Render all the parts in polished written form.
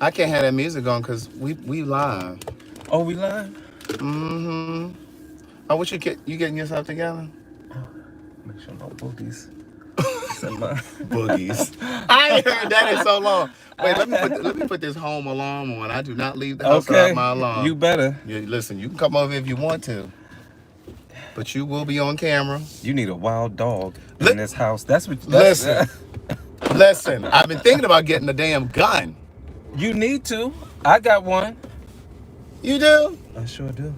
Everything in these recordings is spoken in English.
I can't have that music on because we live. Oh, we live? Mm-hmm. Oh, what you getting yourself together? Make sure no boogies. My... Boogies. I ain't heard that in so long. Wait, let me put this home alarm on. I do not leave the house without Okay, my alarm. you better. Yeah, listen, you can come over if you want to, but you will be on camera. You need a wild dog in this house. That's what. Listen, listen. I've been thinking about getting a damn gun. You need to. I got one. You do? I sure do.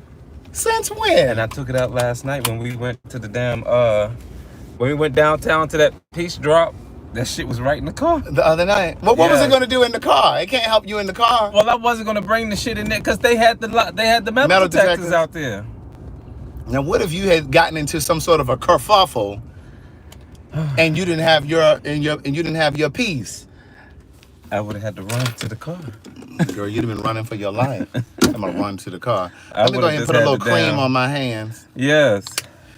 Since when? And I took it out last night when we went to the damn when we went downtown to that peace drop. That shit was right in the car. The other night. Well, what was it going to do in the car? It can't help you in the car. Well, I wasn't going to bring the shit in there because they had the metal detectors out there. Now, what if you had gotten into some sort of a kerfuffle and you didn't have your piece? I would have had to run to the car. Girl, you'd have been running for your life. I'm gonna run to the car. Let me go ahead and put a little cream on my hands. Yes.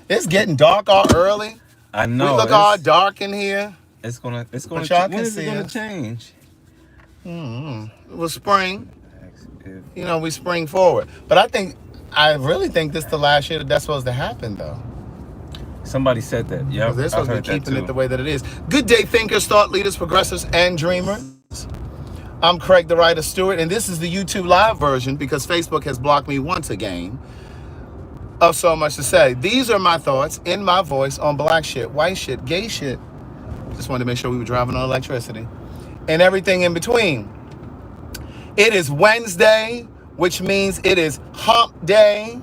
It's getting dark all early. I know. We look all dark in here. It's gonna When is it gonna change? It was spring. You know, we spring forward. But I really think this is the last year that's supposed to happen, though. Somebody said that. Yeah, they're supposed to be keeping it the way that it is. Good day, thinkers, thought leaders, progressives, and dreamers. I'm Craig the Writer Stewart, and this is the YouTube live version because Facebook has blocked me once again of so much to say. These are my thoughts in my voice on black shit, white shit, gay shit. Just wanted to make sure we were driving on electricity and everything in between. It is Wednesday, which means it is Hump Day.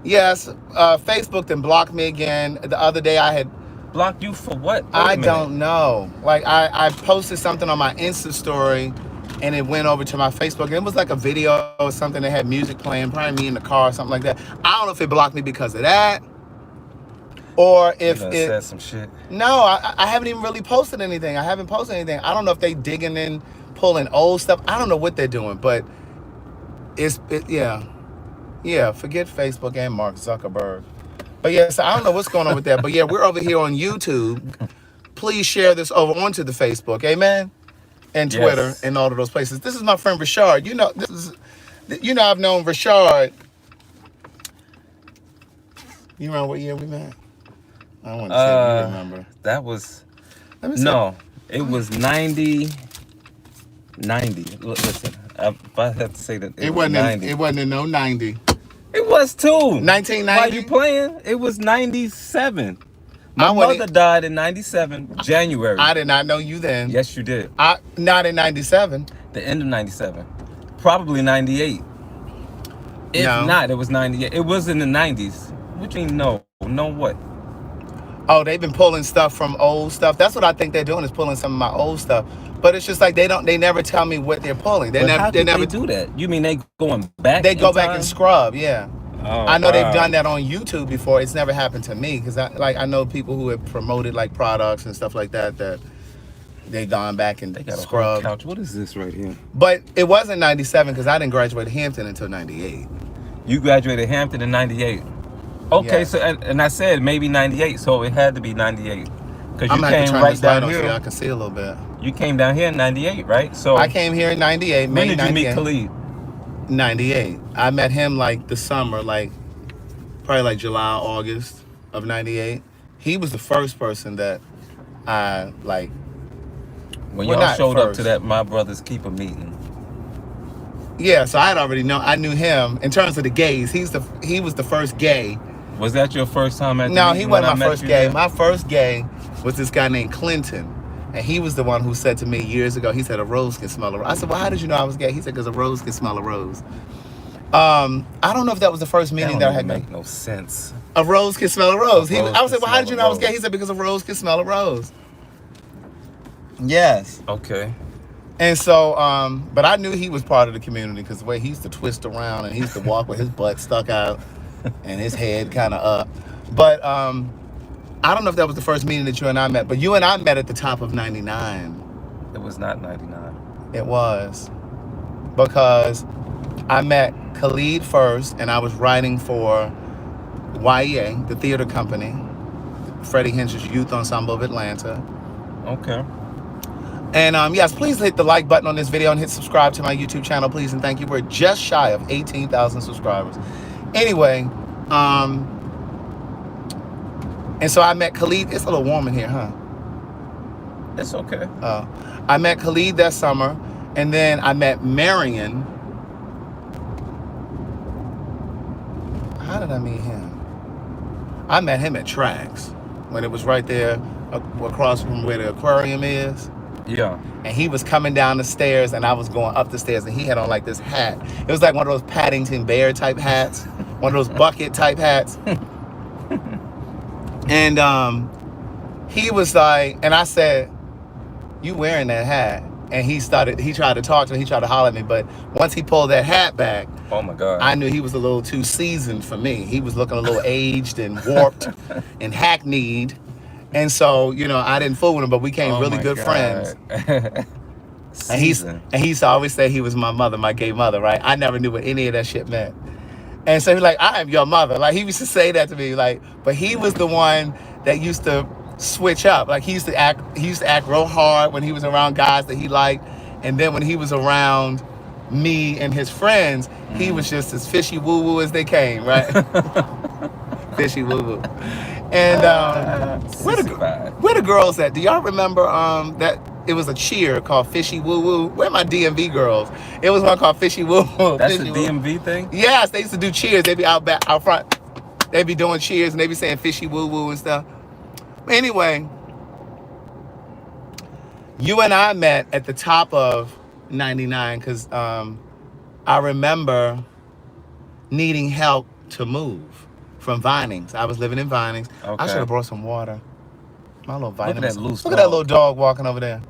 Yes, Facebook then blocked me again. The other day I had blocked you for what? I don't know. Like I posted something on my Insta story and it went over to my Facebook. And it was like a video or something that had music playing, probably me in the car or something like that. I don't know if it blocked me because of that or if it said some shit. No, I haven't even really posted anything. I haven't posted anything. I don't know if they digging in, pulling old stuff. I don't know what they're doing, but yeah, forget Facebook and Mark Zuckerberg. But yeah, so I don't know what's going on with that. But yeah, we're over here on YouTube. Please share this over onto the Facebook, amen? And Twitter and all of those places. This is my friend Rashard. I've known Rashard. You remember what year we met? I don't want to say you remember. That was Let me see. No, it was 90. Listen, if I have to say that it wasn't in no 90. It was too. 1990. Why you playing? It was 97. My mother died in 97, January. I did not know you then. Yes, you did. Not in 97. The end of 97. Probably 98. If not, it was 98. It was in the 90s. What do you mean no? No what? Oh, they've been pulling stuff from old stuff. That's what I think they're doing is pulling some of my old stuff. But it's just like they never tell me what they're pulling. How do they do that? You mean they going back? They go back and scrub, yeah. Oh, I know they've done that on YouTube before. It's never happened to me because I know people who have promoted like products and stuff like that they've gone back and they got scrubbed. A whole couch. What is this right here? But it wasn't 97 because I didn't graduate Hampton until 98. You graduated Hampton in 98. Okay, yeah. So and I said maybe 98, so it had to be 98 because you came right down here. So I can see a little bit. You came down here in 98, right? So I came here in 98. When did you meet Khalid? 98. I met him like the summer, like probably like July, August of 98. He was the first person that I like. When y'all showed up to that My Brother's Keeper meeting. Yeah, so I knew him in terms of the gays. He was the first gay. Was that your first time at the No, meeting? he wasn't my first gay. My first gay was this guy named Clinton. And he was the one who said to me years ago, he said, a rose can smell a rose. I said, well, how did you know I was gay? He said, because a rose can smell a rose. I don't know if that was the first meeting that I had. That make no sense. A rose can smell a rose. I was like, well, how did you know I was gay? He said, because a rose can smell a rose. Yes. Okay. And so, but I knew he was part of the community because the way he used to twist around and he used to walk with his butt stuck out and his head kind of up. But I don't know if that was the first meeting that you and I met, but you and I met at the top of 99. It was not 99. It was. Because I met Khalid first and I was writing for YEA, the theater company, Freddie Hinch's Youth Ensemble of Atlanta. Okay. And yes, please hit the like button on this video and hit subscribe to my YouTube channel, please, and thank you. We're just shy of 18,000 subscribers. Anyway, and so I met Khalid. It's a little warm in here, huh? It's okay. I met Khalid that summer, and then I met Marion. How did I meet him? I met him at Tracks when it was right there across from where the aquarium is. Yeah. And he was coming down the stairs, and I was going up the stairs, and he had on like this hat. It was like one of those Paddington Bear type hats, one of those bucket type hats. And he was like, and I said, "You wearing that hat?" And he tried to talk to me, he tried to holler at me, but once he pulled that hat back, oh my God, I knew he was a little too seasoned for me. He was looking a little aged and warped and hackneyed. And so, you know, I didn't fool with him, but we became really good friends. And he used to always say he was my mother, my gay mother, right? I never knew what any of that shit meant. And so he's like, "I am your mother." Like, he used to say that to me, like, but he was the one that used to switch up. Like, he used to act real hard when he was around guys that he liked. And then when he was around me and his friends, he was just as fishy woo-woo as they came, right? Fishy woo-woo. And where the girls at? Do y'all remember that it was a cheer called Fishy Woo Woo? Where are my DMV girls? It was one called Fishy Woo Woo. That's the DMV thing? Yes, they used to do cheers. They'd be out front. They'd be doing cheers and they'd be saying Fishy Woo Woo and stuff. Anyway, you and I met at the top of 99 because I remember needing help to move from Vinings. I was living in Vinings. Okay. I should have brought some water. My little vitamins. Look at that little dog walking over there.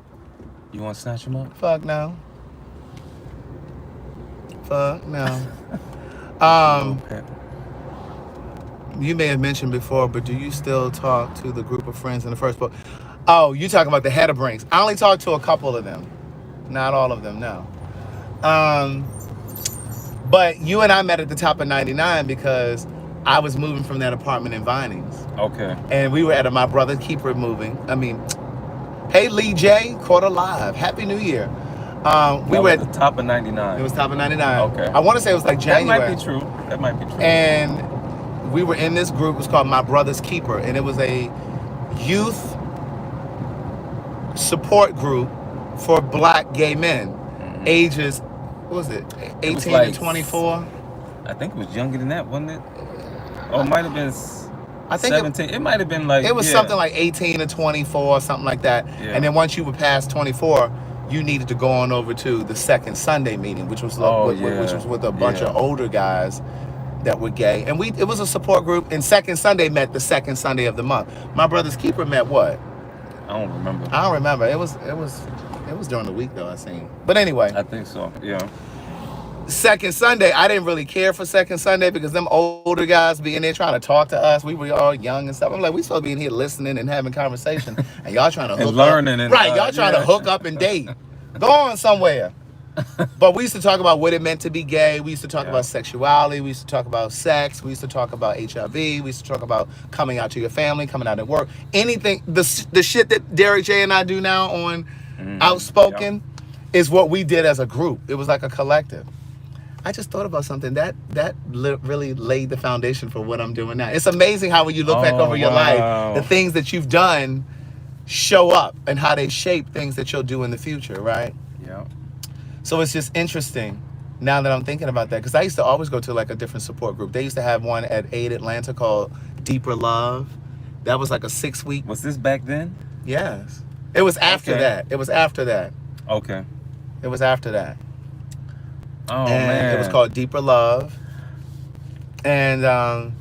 You want to snatch him up? Fuck no. Fuck no. Okay. You may have mentioned before, but do you still talk to the group of friends in the first book? Oh, you talking about the Headerbrinks. I only talked to a couple of them. Not all of them, no. But you and I met at the top of 99 because I was moving from that apartment in Vinings. Okay. And we were at my brother's keeper moving. I mean, hey, Lee J, caught alive. Happy New Year. We were at the top of 99. It was top of 99. Okay. I want to say it was like January. That might be true. And we were in this group. It was called My Brother's Keeper. And it was a youth support group for black gay men. Ages, what was it? 18 to 24? I think it was younger than that, wasn't it? Oh, it might have been I think 17. It might have been like... It was something like 18 to 24, something like that. Yeah. And then once you were past 24, you needed to go on over to the second Sunday meeting, which was which was with a bunch of older guys that were gay. And it was a support group. And second Sunday met the second Sunday of the month. My Brother's Keeper met what? I don't remember. I don't remember. It was during the week though, I seen. But anyway. I think so, yeah. Second Sunday, I didn't really care for Second Sunday because them older guys be in there trying to talk to us. We were all young and stuff. I'm like, we supposed to be in here listening and having conversation, and y'all trying to hook learning up. Right, y'all trying to hook up and date. Go on somewhere. But we used to talk about what it meant to be gay. We used to talk about sexuality. We used to talk about sex. We used to talk about HIV. We used to talk about coming out to your family, coming out at work. Anything, the shit that Derek J and I do now on Outspoken is what we did as a group. It was like a collective. I just thought about something that really laid the foundation for what I'm doing now. It's amazing how when you look back over your life, the things that you've done show up and how they shape things that you'll do in the future, right? Yeah. So it's just interesting now that I'm thinking about that, because I used to always go to like a different support group. They used to have one at Aid Atlanta called Deeper Love. That was like a 6-week. Was this back then? Yes. It was after that. It was after that. Okay. It was after that. Oh, man. It was called Deeper Love. And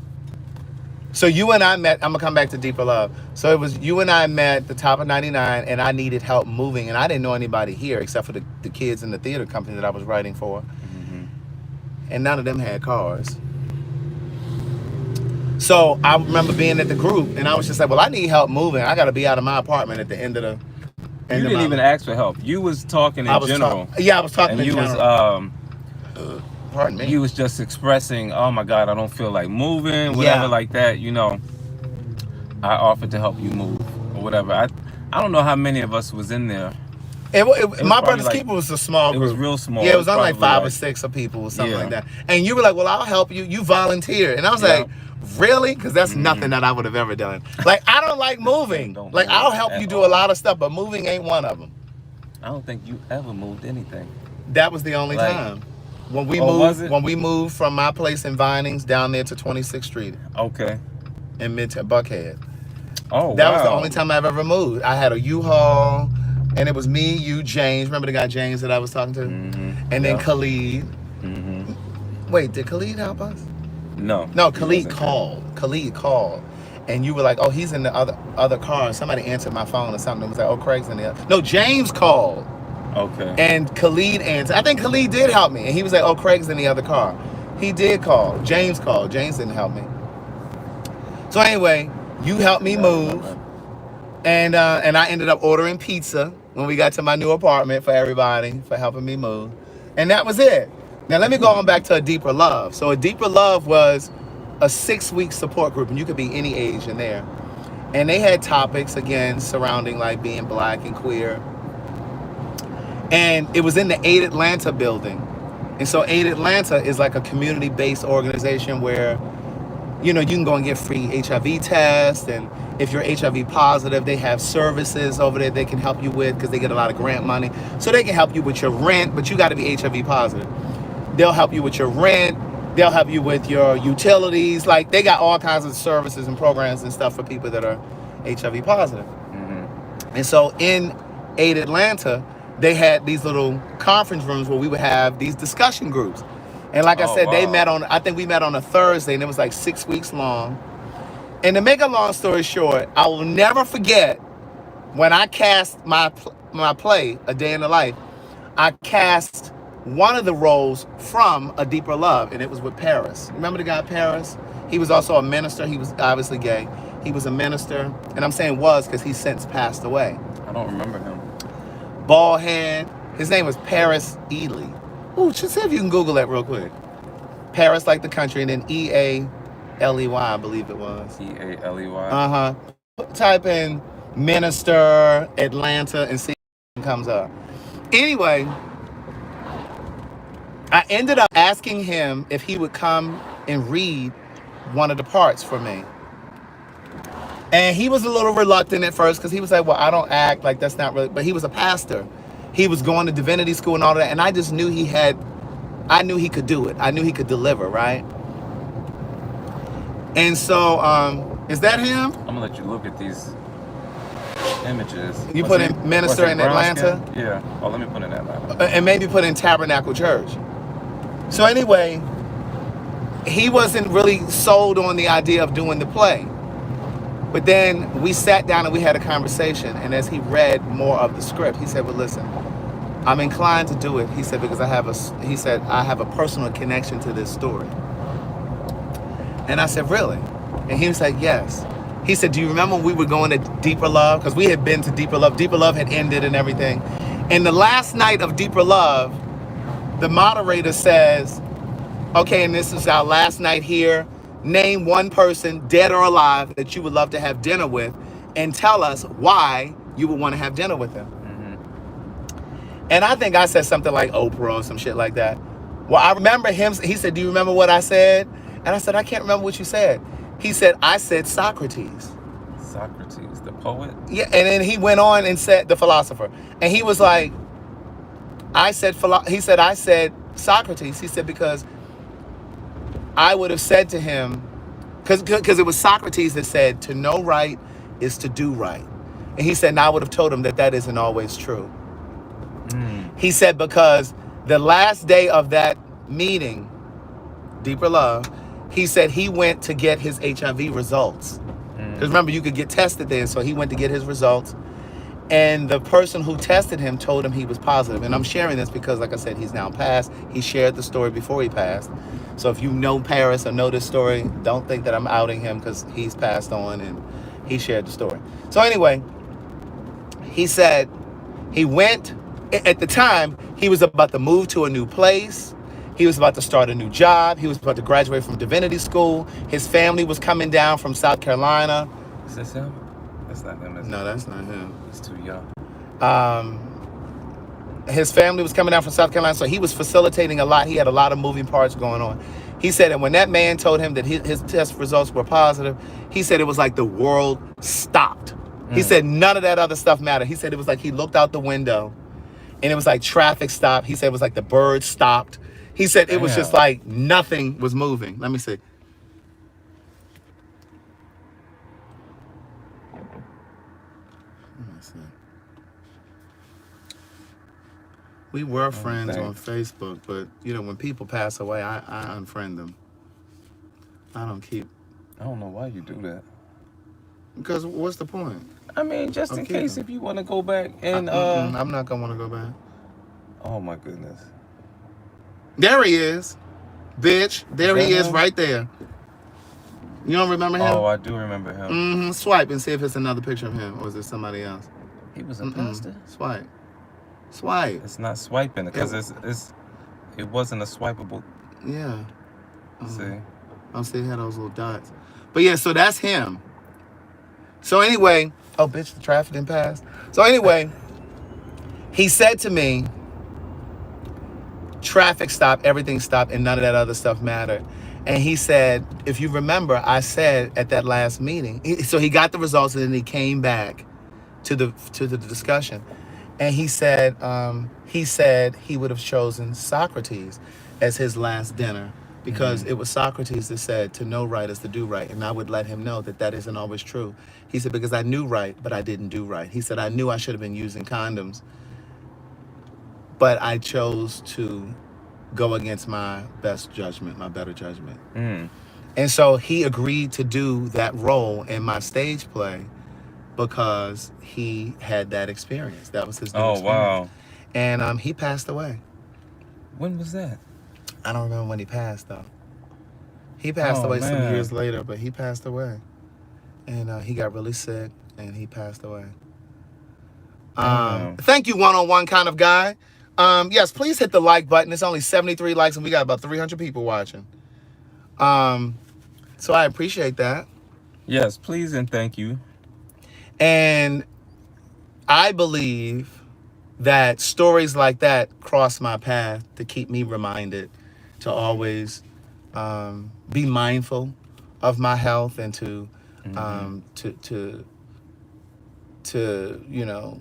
so you and I met, I'm going to come back to Deeper Love. So it was you and I met at the top of 99, and I needed help moving. And I didn't know anybody here except for the kids in the theater company that I was writing for. Mm-hmm. And none of them had cars. So I remember being at the group, and I was just like, well, I need help moving. I got to be out of my apartment at the end of the... You didn't even ask for help. You was talking in general. I was talking in general. And pardon me. You was just expressing, oh my God, I don't feel like moving, whatever like that, you know. I offered to help you move or whatever. I don't know how many of us was in there. was My probably brother's like, keeper was a small it group. was real small. Yeah, it was only like probably 5 or 6 of people or something Yeah. like that. And you were like, well, I'll help you. You volunteered. And I was Yeah. like, really? Because that's nothing that I would have ever done. Like, I don't like moving. Don't Like, move I'll help at you do a all. lot of stuff, but moving ain't one of them. I don't think you ever moved anything. That was the only Like, time. When we oh, was moved, it? when we moved from my place in Vinings down there to 26th Street Okay. in Buckhead. Oh, That wow. was the only time I've ever moved. I had a U-Haul, and it was me, you, James. Remember the guy James that I was talking to? And then Khalid. Wait, did Khalid help us? No. No, he Khalid wasn't. called. Khalid called. And you were like, oh, he's in the other car. Somebody answered my phone or something. It was like, oh, Craig's in the other. No, James called. Okay. And Khalid answered. I think Khalid did help me. And he was like, oh, Craig's in the other car. He did call. James called. James didn't help me. So anyway, you helped me move. And I ended up ordering pizza when we got to my new apartment for everybody for helping me move. And that was it. Now let me go on back to A Deeper Love. So A Deeper Love was a 6-week support group, and you could be any age in there. And they had topics, again, surrounding like being black and queer. And it was in the Aid Atlanta building. And so Aid Atlanta is like a community-based organization where, you know, you can go and get free HIV tests. And if you're HIV positive, they have services over there they can help you with because they get a lot of grant money. So they can help you with your rent, but you got to be HIV positive. They'll help you with your rent. They'll help you with your utilities. Like, they got all kinds of services and programs and stuff for people that are HIV positive. And so in Aid Atlanta, they had these little conference rooms where we would have these discussion groups. And like I said, they met on, I think we met on a Thursday, and it was like 6 weeks long. And to make a long story short, I will never forget when I cast my play, A Day in the Life, I cast one of the roles from A Deeper Love, and it was with Paris. Remember the guy Paris? He was also a minister. He was obviously gay. He was a minister, and I'm saying was because he's since passed away. I don't remember him. Bald head. His name was Paris Ely. Ooh, just see if you can Google that real quick. Paris like the country, and then Ealey, I believe it was. Ealey. Type in minister Atlanta and see what comes up. Anyway, I ended up asking him if he would come and read one of the parts for me. And he was a little reluctant at first because he was like, well, I don't act like that's not really, but he was a pastor. He was going to divinity school and all that. And I just knew I knew he could do it. I knew he could deliver, right? And so, is that him? I'm gonna let you look at these images. You put in minister in Atlanta? Yeah. Oh, let me put in Atlanta. And maybe put in Tabernacle Church. So anyway, he wasn't really sold on the idea of doing the play. But then we sat down and we had a conversation. And as he read more of the script, he said, well, listen, I'm inclined to do it. He said, because I have a personal connection to this story. And I said, really? And he was like, yes. He said, do you remember when we were going to Deeper Love? Because we had been to Deeper Love. Deeper Love had ended and everything. And the last night of Deeper Love, the moderator says, okay, and this is our last night here. Name one person, dead or alive, that you would love to have dinner with, and tell us why you would want to have dinner with them. And I think I said something like Oprah or some shit like that. Well, I remember him, he said, do you remember what I said? And I said, I can't remember what you said. He said, I said Socrates. Socrates, the poet? Yeah, and then he went on and said, the philosopher. And he was like, I said Socrates. He said, because I would have said to him, because it was Socrates that said, to know right is to do right. And he said, and I would have told him that isn't always true. He said, because the last day of that meeting, Deeper Love, he said he went to get his HIV results. Because remember, you could get tested there. So he went to get his results. And the person who tested him told him he was positive. And I'm sharing this because, like I said, he's now passed. He shared the story before he passed. So if you know Paris or know this story, don't think that I'm outing him because he's passed on and he shared the story. So anyway, he said he went, at the time, he was about to move to a new place. He was about to start a new job. He was about to graduate from divinity school. His family was coming down from South Carolina. Is this him? That's not him. No, that's not him. He's too young. his family was coming down from South Carolina, so he was facilitating a lot. He had a lot of moving parts going on. He said, and when that man told him that his test results were positive, he said it was like the world stopped. He said none of that other stuff mattered. He said it was like he looked out the window and it was like traffic stopped. He said it was like the birds stopped. He said it was just like nothing was moving. Let me see. We were friends on Facebook, but you know, when people pass away, I unfriend them. I don't keep. I don't know why you do that. Because what's the point? I mean, just in case if you want to go back and I'm not gonna want to go back. Oh my goodness. There he is, bitch. There he is, right there. You don't remember him? Oh, I do remember him. Swipe and see if it's another picture of him, or is it somebody else? He was a pastor. Swipe. It's not swiping because it wasn't a swipeable. Yeah. See. I'll see, it had those little dots. But yeah, so that's him. So anyway, oh bitch, the traffic didn't pass. So anyway, he said to me, traffic stopped, everything stopped, and none of that other stuff mattered. And he said, if you remember, I said at that last meeting, so he got the results and then he came back to the discussion. And he said he would have chosen Socrates as his last dinner because it was Socrates that said to know right is to do right. And I would let him know that that isn't always true. He said, because I knew right, but I didn't do right. He said, I knew I should have been using condoms, but I chose to go against my best judgment, my better judgment. And so he agreed to do that role in my stage play because he had that experience. That was his new experience. Wow. And he passed away. When was that? I don't remember when he passed, though. He passed away some years later, but he passed away. And he got really sick, and he passed away. Thank you, one-on-one kind of guy. Yes, please hit the like button. It's only 73 likes, and we got about 300 people watching. So I appreciate that. Yes, please and thank you. And I believe that stories like that cross my path to keep me reminded to always be mindful of my health and to you know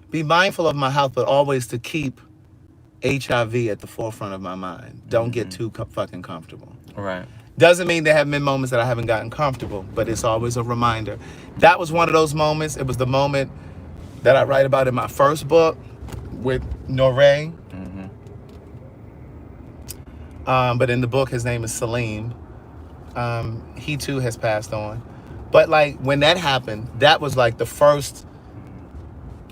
be mindful of my health, but always to keep HIV at the forefront of my mind. Don't get too fucking comfortable. Right. Doesn't mean there have been moments that I haven't gotten comfortable, but it's always a reminder. That was one of those moments. It was the moment that I write about in my first book with Noré. But in the book, his name is Salim. He too has passed on. But like when that happened, that was like the first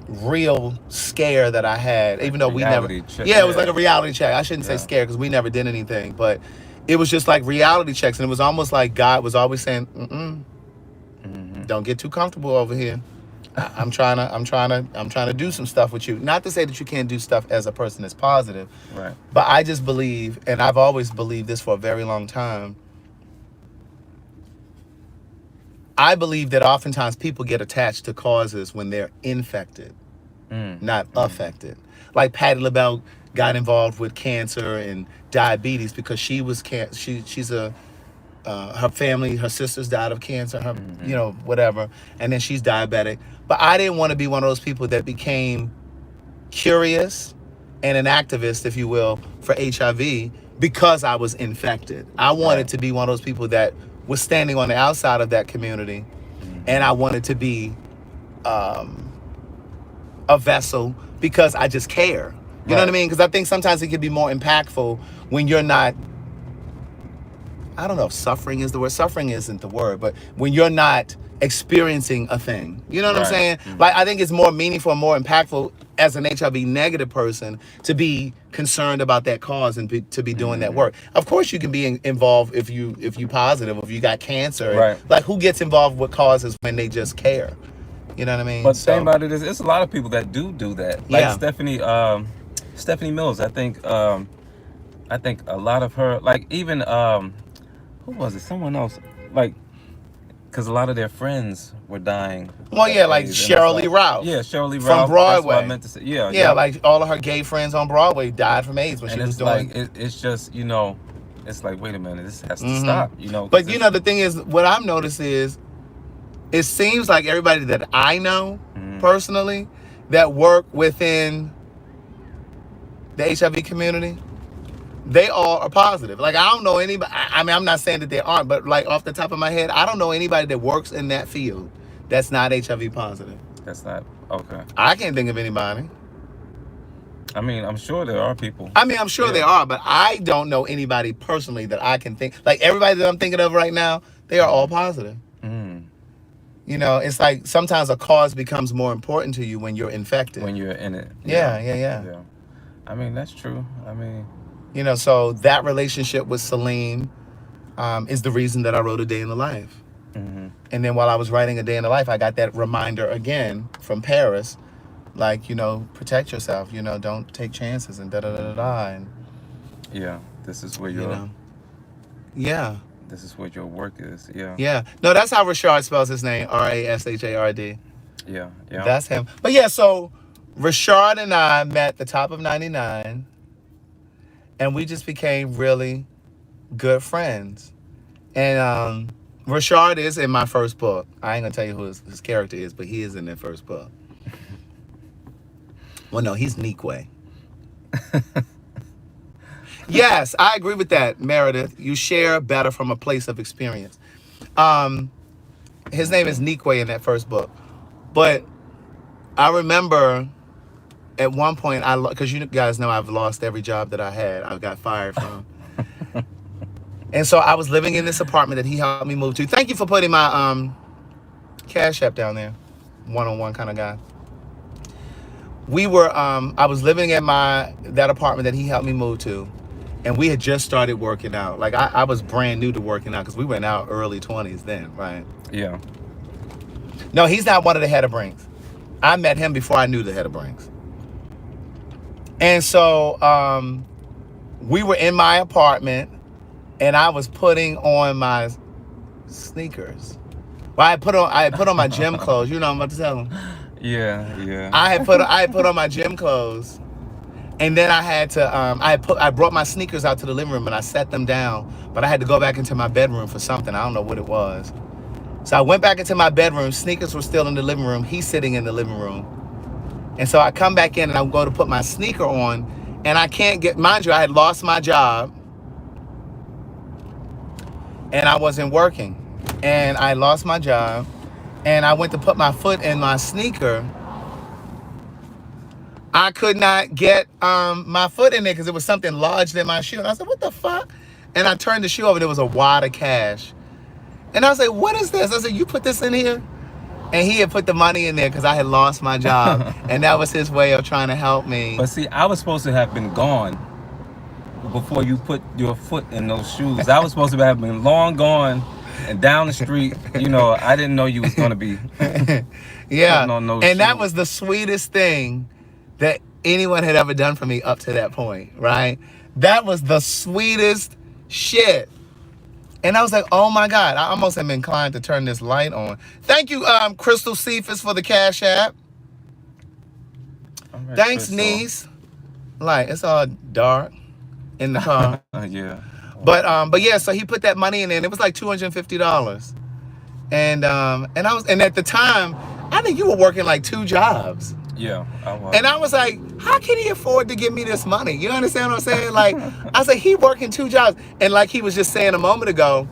real scare that I had, even though we never check. It was like a reality check. I shouldn't say scare because we never did anything, but it was just like reality checks, and it was almost like God was always saying, don't get too comfortable over here. I'm trying to do some stuff with you. Not to say that you can't do stuff as a person that's positive, right? But I just believe, and I've always believed this for a very long time, I believe that oftentimes people get attached to causes when they're infected, not affected. Like Patti LaBelle got involved with cancer and diabetes because she was she's a her family, her sisters died of cancer, her you know, whatever, and then she's diabetic. But I didn't want to be one of those people that became curious and an activist, if you will, for HIV because I was infected. I wanted to be one of those people that was standing on the outside of that community, and I wanted to be a vessel because I just care. You know what I mean? Because I think sometimes it can be more impactful when you're not, I don't know if suffering is the word. Suffering isn't the word, but when you're not experiencing a thing. You know what I'm saying? Like, I think it's more meaningful and more impactful as an HIV negative person to be concerned about that cause and to be doing that work. Of course, you can be involved if you positive, if you got cancer. Right. Like, who gets involved with causes when they just care? You know what I mean? But the thing about it is, it's a lot of people that do that. Like Stephanie Mills. I think a lot of her, like even who was it? Someone else. Like because a lot of their friends were dying Well, of yeah, like AIDS, and it's Shirley like, Ralph yeah, Shirley from Ralph. That's what I Broadway. meant to say. Yeah, Yeah, yep. like all of her gay friends on Broadway died from AIDS when she And was it's like doing. it's just it's like, wait a minute, this has to Hmm. stop. But Because the thing is, what I've noticed is, it seems like everybody that I know Mhm. personally that work within the HIV community, they all are positive. Like, I don't know anybody. I mean, I'm not saying that they aren't, but like off the top of my head, I don't know anybody that works in that field that's not HIV positive. That's not okay. I can't think of anybody. I mean, I'm sure there are people. I mean, I'm sure they Yeah. are, but I don't know anybody personally that I can think. Like, everybody that I'm thinking of right now, they are all positive. Mm. It's like sometimes a cause becomes more important to you when you're infected. When you're in it. Yeah, Yeah. yeah. Yeah. I mean, that's true. I mean, So that relationship with Celine is the reason that I wrote A Day in the Life. hmm And then while I was writing A Day in the Life, I got that reminder again from Paris, like, protect yourself, don't take chances and da-da-da-da-da. And, yeah, this is where you your know, yeah. this is where your work is. Yeah. Yeah. No, that's how Rashard spells his name, Rashard. Yeah. Yeah. That's him. But yeah, so Rashard and I met at the top of 99, and we just became really good friends. And Rashard is in my first book. I ain't gonna tell you who his character is, but he is in that first book. Well, no, he's Nikwe. Yes, I agree with that, Meredith. You share better from a place of experience. His name is Nikwe in that first book. But I remember at one point, because you guys know I've lost every job that I had. I got fired from. And so I was living in this apartment that he helped me move to. Thank you for putting my Cash App down there. One-on-one kind of guy. I was living at that apartment that he helped me move to. And we had just started working out. Like, I was brand new to working out because we were in our early 20s then, right? Yeah. No, he's not one of the head of Brinks. I met him before I knew the head of Brinks. And so we were in my apartment, and I was putting on my sneakers. Well, I had put on my gym clothes. You know what I'm about to tell him. Yeah. Yeah. I had put on my gym clothes. And then I had to, I brought my sneakers out to the living room and I set them down, but I had to go back into my bedroom for something. I don't know what it was. So I went back into my bedroom. Sneakers were still in the living room. He's sitting in the living room. And so I come back in and I'm going to put my sneaker on, and I can't mind you, I had lost my job and I wasn't working, and I lost my job, and I went to put my foot in my sneaker. I could not get my foot in there because it was something lodged in my shoe. And I said, what the fuck? And I turned the shoe over. There was a wad of cash. And I was like, what is this? I said, you put this in here? And he had put the money in there because I had lost my job. And that was his way of trying to help me. But see, I was supposed to have been gone before you put your foot in those shoes. I was supposed to have been long gone and down the street. I didn't know you was going to be Yeah. putting on those And that shoes. was the sweetest thing that anyone had ever done for me up to that point, right? That was the sweetest shit. And I was like, oh my God, I almost am inclined to turn this light on. Thank you, Crystal Cephas, for the Cash App. All right, Thanks, Crystal. niece. Like, it's all dark in the car. Yeah. But yeah, so he put that money in there, and it was like $250. And at the time, I think you were working like 2 jobs. Yeah. And I was like, how can he afford to give me this money? You understand what I'm saying? Like, I was like, he working 2 jobs. And like he was just saying a moment ago,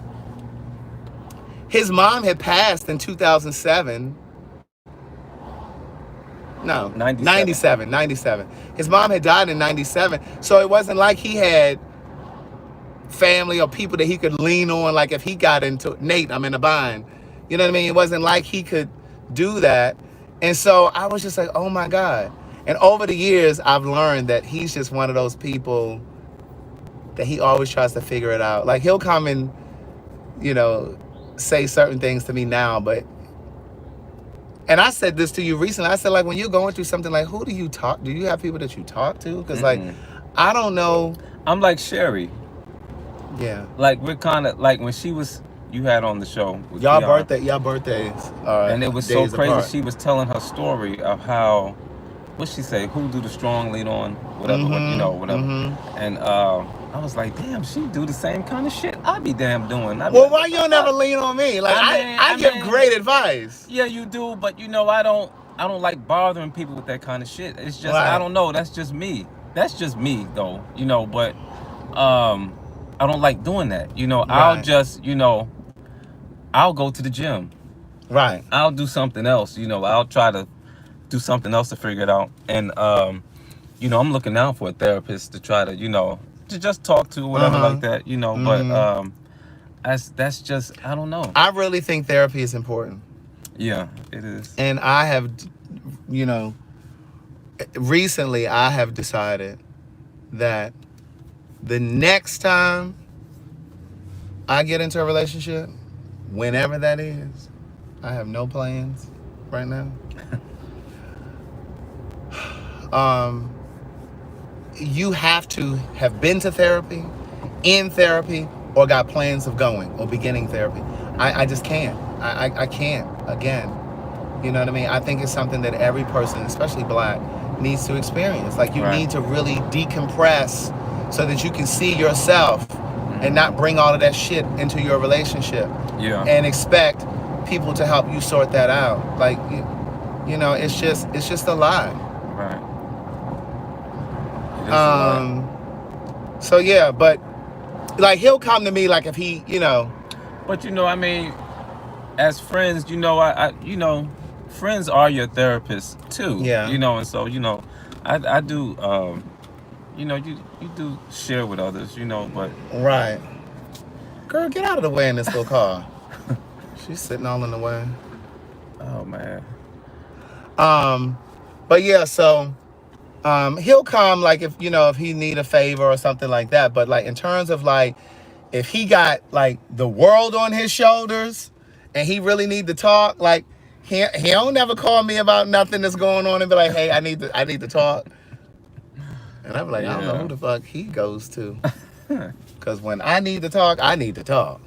his mom had passed in 2007. No, 97. His mom had died in 97. So it wasn't like he had family or people that he could lean on. Like if he got into, Nate, I'm in a bind. You know what I mean? It wasn't like he could do that. And so I was just like, oh my God. And over the years, I've learned that he's just one of those people that he always tries to figure it out. Like he'll come and, say certain things to me now, and I said this to you recently. I said, like, when you're going through something, like, who do you talk? Do you have people that you talk to? Because like, I don't know. I'm like Sherry. Yeah. Like we're kind of like when she was you had on the show with Y'all Keon. birthdays And it was so days crazy. apart. She was telling her story of how, what she say, who do the strong lead on, whatever, whatever. And I was like, damn, she do the same kind of shit I be damn doing. I be Well, like, why what you the don't never fuck? lean on me? Like I I give mean, great advice. yeah, you do, but I don't like bothering people with that kind of shit. It's just, I Right. don't know. That's just me. That's just me, though. But I don't like doing that. I'll Right. just, I'll go to the gym. Right. I'll do something else. I'll try to do something else to figure it out. And I'm looking out for a therapist to try to, to just talk to, whatever like that. But that's just, I don't know. I really think therapy is important. Yeah, it is. And I have, you know, recently I have decided that the next time I get into a relationship, whenever that is, I have no plans right now. You have to have been to therapy, in therapy, or got plans of going or beginning therapy. I just can't. I can't, again. You know what I mean? I think it's something that every person, especially black, needs to experience. Like, you Right. need to really decompress so that you can see yourself and not bring all of that shit into your relationship. Yeah. And expect people to help you sort that out. Like, it's just a lie. Right. It is a lie. So yeah, but like, he'll come to me like if he, But I mean, as friends, friends are your therapists too. Yeah. And so I do. You do share with others. But Right. Girl, get out of the way in this little car. She's sitting all in the way. oh man, But yeah, so he'll come like if he need a favor or something like that. But like in terms of like if he got like the world on his shoulders and he really need to talk, like he don't never call me about nothing that's going on and be like, hey, I need to talk. And I'm like, I don't know yeah, who the fuck he goes to. Because when I need to talk, I need to talk.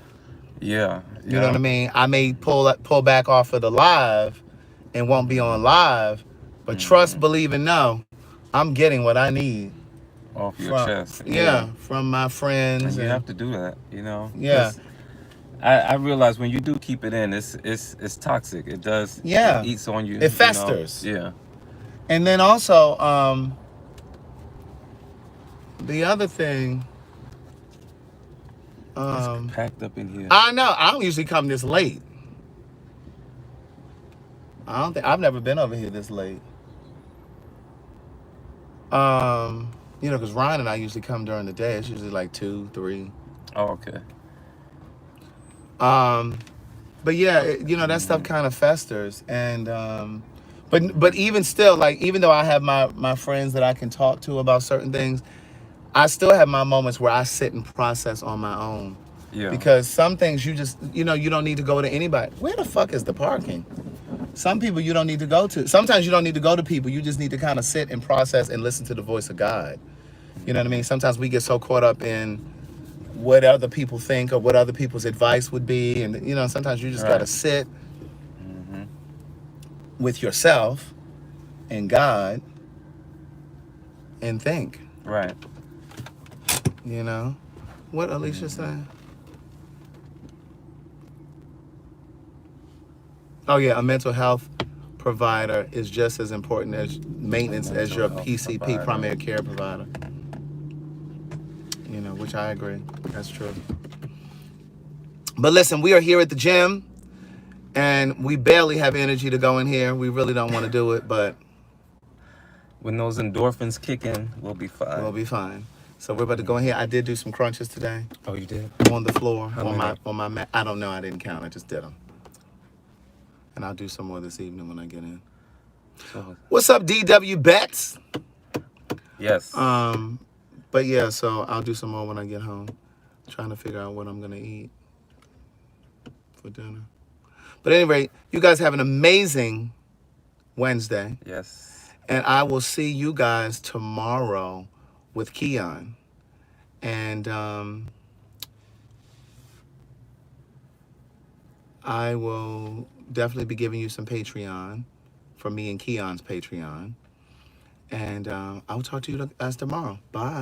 yeah, You know what I mean? I may pull back off of the live and won't be on live, but trust, believe, and know, I'm getting what I need Off your from chest. from my friends. And you have to do that. Yeah. 'Cause I realize when you do keep it in, it's toxic. It does. Yeah. It eats on you. It festers. Yeah. And then also, the other thing. It's packed up in here. I know. I don't usually come this late. I've never been over here this late. Because Ryan and I usually come during the day. It's usually like 2, 3. Oh, okay. But yeah, that stuff kind of festers, and but even still, like, even though I have my friends that I can talk to about certain things, I still have my moments where I sit and process on my own. Yeah. Because some things you just you don't need to go to anybody. Where the fuck is the parking? Some people you don't need to go to. Sometimes you don't need to go to people. You just need to kind of sit and process and listen to the voice of God. You know what I mean? Sometimes we get so caught up in what other people think or what other people's advice would be, and sometimes you just got to sit with yourself and God and think. Right. What Alicia said? Oh yeah, a mental health provider is just as important as maintenance as your PCP, provider. primary care provider. Which I agree. That's true. But listen, we are here at the gym, and we barely have energy to go in here. We really don't want to do it, but when those endorphins kick in, we'll be fine. we'll be fine. So we're about to go in here. I did do some crunches today. Oh, you did? On the floor, How on many? my mat. I don't know. I didn't count. I just did them. And I'll do some more this evening when I get in. What's up, DW Bets? Yes. But yeah, so I'll do some more when I get home. Trying to figure out what I'm gonna eat for dinner. But anyway, you guys have an amazing Wednesday. Yes. And I will see you guys tomorrow with Keon. And I will definitely be giving you some Patreon for me and Keon's Patreon. And I'll talk to you guys tomorrow. Bye.